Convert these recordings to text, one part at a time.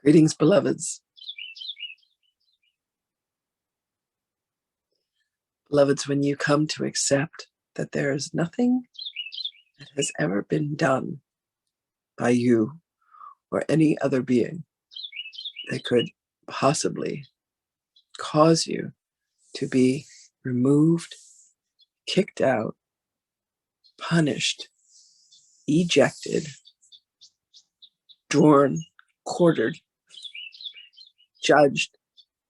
Greetings, beloveds. Beloveds, when you come to accept that there is nothing that has ever been done by you or any other being that could possibly cause you to be removed, kicked out, punished, ejected, drawn, quartered, judged,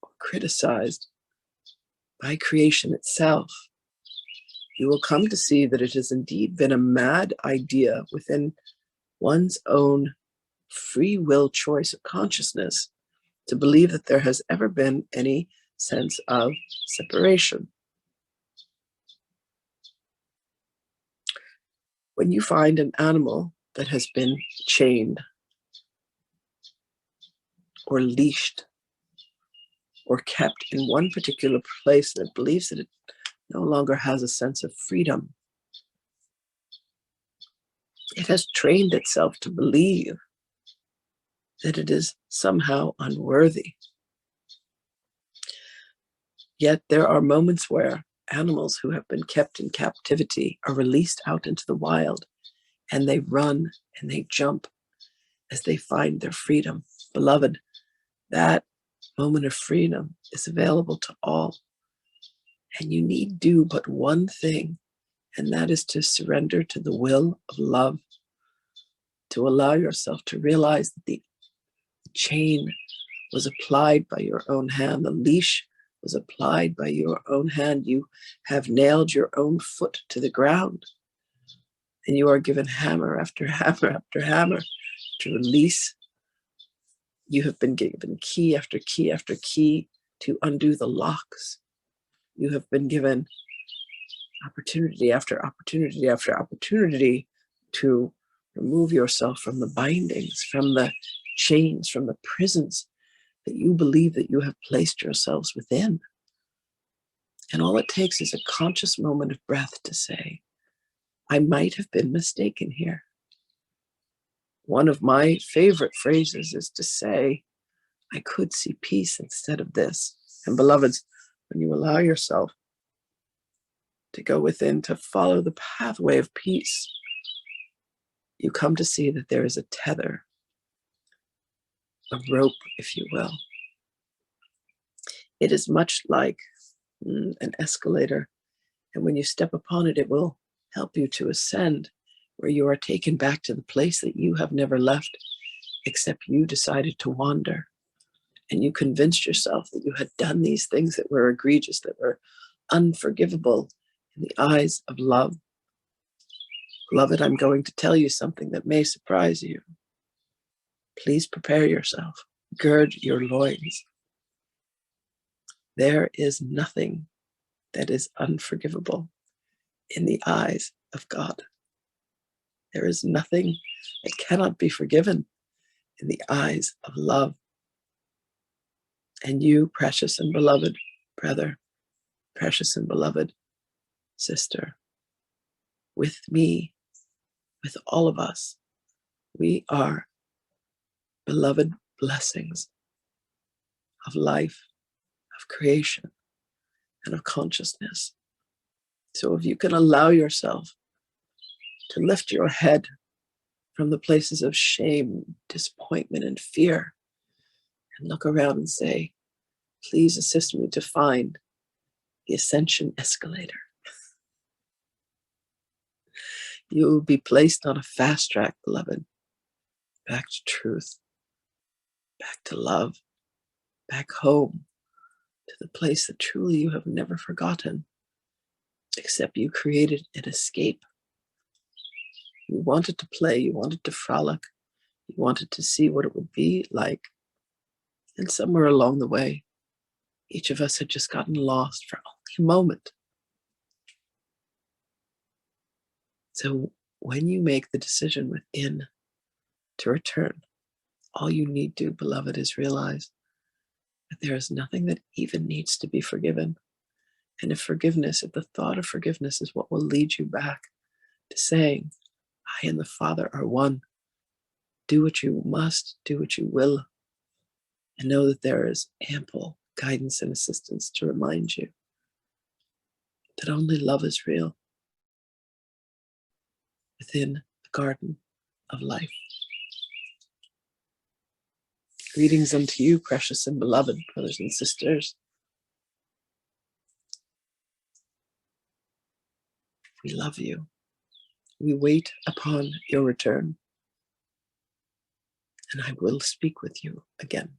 or criticized by creation itself, you will come to see that it has indeed been a mad idea within one's own free will choice of consciousness to believe that there has ever been any sense of separation. When you find an animal that has been chained or leashed or kept in one particular place that it believes that it no longer has a sense of freedom, it has trained itself to believe that it is somehow unworthy. Yet there are moments where animals who have been kept in captivity are released out into the wild, and they run and they jump as they find their freedom. Beloved, that moment of freedom is available to all. And you need do but one thing, and that is to surrender to the will of love, to allow yourself to realize that the chain was applied by your own hand, the leash was applied by your own hand. You have nailed your own foot to the ground, and you are given hammer after hammer after hammer to release. You have been given key after key after key to undo the locks. You have been given opportunity after opportunity after opportunity to remove yourself from the bindings, from the chains, from the prisons that you believe that you have placed yourselves within. And all it takes is a conscious moment of breath to say, I might have been mistaken here. One of my favorite phrases is to say, I could see peace instead of this. And beloveds, when you allow yourself to go within, to follow the pathway of peace, you come to see that there is a tether, a rope, if you will. It is much like an escalator, and when you step upon it, it will help you to ascend, where you are taken back to the place that you have never left, except you decided to wander. And you convinced yourself that you had done these things that were egregious, that were unforgivable in the eyes of love. Beloved, I'm going to tell you something that may surprise you. Please prepare yourself. Gird your loins. There is nothing that is unforgivable in the eyes of God. There is nothing that cannot be forgiven in the eyes of love. And you, precious and beloved brother, precious and beloved sister, with me, with all of us, we are beloved blessings of life, of creation, and of consciousness. So if you can allow yourself to lift your head from the places of shame, disappointment, and fear, and look around and say, please assist me to find the ascension escalator. You will be placed on a fast track, beloved, back to truth, back to love, back home, to the place that truly you have never forgotten, except you created an escape. You wanted to play, you wanted to frolic, you wanted to see what it would be like. And somewhere along the way, each of us had just gotten lost for only a moment. So when you make the decision within to return, all you need to, beloved, is realize that there is nothing that even needs to be forgiven. And if the thought of forgiveness is what will lead you back to saying, I and the Father are one. Do what you must, do what you will. And know that there is ample guidance and assistance to remind you that only love is real within the garden of life. Greetings unto you, precious and beloved brothers and sisters. We love you. We wait upon your return, and I will speak with you again.